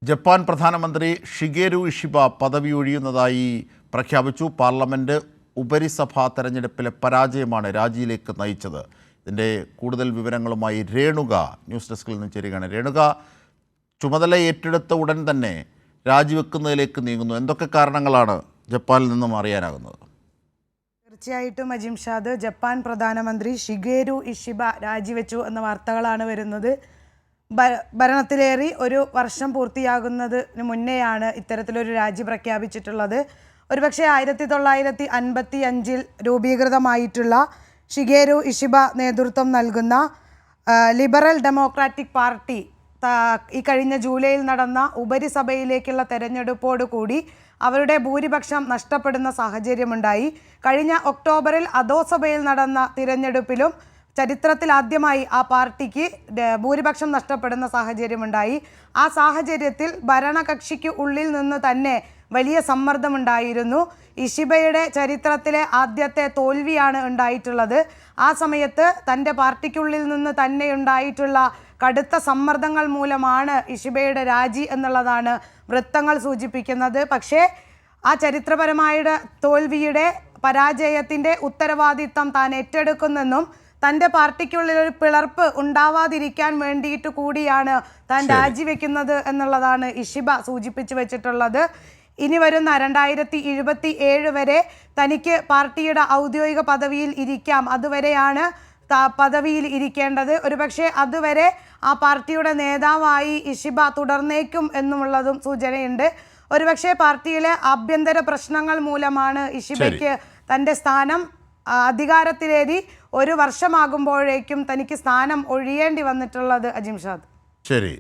Japan പ്രധാനമന്ത്രി Shigeru Ishiba പദവി ഒഴിയുന്നതായി പ്രഖ്യാപിച്ചു. പാർലമെൻറ്റ് ഉപരിസഭാ തെരഞ്ഞെടുപ്പിലെ പരാജയമാണ് രാജിയിലേക്ക് നയിച്ചത്. ഇതിൻ്റെ കൂടുതൽ വിവരങ്ങളുമായി രേണുക ന്യൂസ് ഡെസ്കിൽ നിന്ന് ചേരുകയാണ്. രേണുക, ചുമതല ഏറ്റെടുത്ത ഉടൻ തന്നെ രാജിവെക്കുന്നതിലേക്ക് നീങ്ങുന്നു. എന്തൊക്കെ കാരണങ്ങളാണ് ജപ്പാനിൽ നിന്നും അറിയാനാകുന്നത്? തീർച്ചയായിട്ടും അജിംഷാദ്, ജപ്പാൻ പ്രധാനമന്ത്രി ഷിഗേരു ഇഷിബ രാജിവെച്ചു എന്ന വാർത്തകളാണ് വരുന്നത്. ഭരണത്തിലേറി ഒരു വർഷം പൂർത്തിയാകുന്നതിന് മുന്നെയാണ് ഇത്തരത്തിലൊരു രാജി പ്രഖ്യാപിച്ചിട്ടുള്ളത്. ഒരുപക്ഷെ 1955 രൂപീകൃതമായിട്ടുള്ള ഷിഗേരു ഇഷിബ നേതൃത്വം നൽകുന്ന ലിബറൽ ഡെമോക്രാറ്റിക് പാർട്ടി ഈ കഴിഞ്ഞ ജൂലൈയിൽ നടന്ന ഉപരിസഭയിലേക്കുള്ള തെരഞ്ഞെടുപ്പോടുകൂടി അവരുടെ ഭൂരിപക്ഷം നഷ്ടപ്പെടുന്ന സാഹചര്യമുണ്ടായി. കഴിഞ്ഞ ഒക്ടോബറിൽ അധോസഭയിൽ നടന്ന തിരഞ്ഞെടുപ്പിലും ചരിത്രത്തിൽ ആദ്യമായി ആ പാർട്ടിക്ക് ഭൂരിപക്ഷം നഷ്ടപ്പെടുന്ന സാഹചര്യമുണ്ടായി. ആ സാഹചര്യത്തിൽ ഭരണകക്ഷിക്ക് ഉള്ളിൽ നിന്ന് തന്നെ വലിയ സമ്മർദ്ദമുണ്ടായിരുന്നു. ഇഷിബയുടെ ചരിത്രത്തിലെ ആദ്യത്തെ തോൽവിയാണ് ഉണ്ടായിട്ടുള്ളത്. ആ സമയത്ത് തൻ്റെ പാർട്ടിക്കുള്ളിൽ നിന്ന് തന്നെ ഉണ്ടായിട്ടുള്ള കടുത്ത സമ്മർദ്ദങ്ങൾ മൂലമാണ് ഇഷിബയുടെ രാജി എന്നുള്ളതാണ് വൃത്തങ്ങൾ സൂചിപ്പിക്കുന്നത്. പക്ഷേ ആ ചരിത്രപരമായ തോൽവിയുടെ പരാജയത്തിൻ്റെ ഉത്തരവാദിത്തം താൻ ഏറ്റെടുക്കുന്നെന്നും തൻ്റെ പാർട്ടിക്കുള്ളിൽ ഒരു പിളർപ്പ് ഉണ്ടാവാതിരിക്കാൻ വേണ്ടിയിട്ട് കൂടിയാണ് താൻ രാജിവെക്കുന്നത് എന്നുള്ളതാണ് ഇഷിബ സൂചിപ്പിച്ചു വെച്ചിട്ടുള്ളത്. ഇനി വരുന്ന 2027 വരെ തനിക്ക് പാർട്ടിയുടെ ഔദ്യോഗിക പദവിയിൽ ഇരിക്കാം. അതുവരെയാണ് പദവിയിൽ ഇരിക്കേണ്ടത്. ഒരുപക്ഷെ അതുവരെ ആ പാർട്ടിയുടെ നേതാവായി ഇഷിബ തുടർന്നേക്കും എന്നുള്ളതും സൂചനയുണ്ട്. ഒരുപക്ഷെ പാർട്ടിയിലെ ആഭ്യന്തര പ്രശ്നങ്ങൾ മൂലമാണ് ഇഷിബയ്ക്ക് തൻ്റെ സ്ഥാനം അധികാരത്തിലേറി ഒരു വർഷമാകുമ്പോഴേക്കും തനിക്ക് സ്ഥാനം ഒഴിയേണ്ടി വന്നിട്ടുള്ളത്. അജിംഷാദ്, ശരി.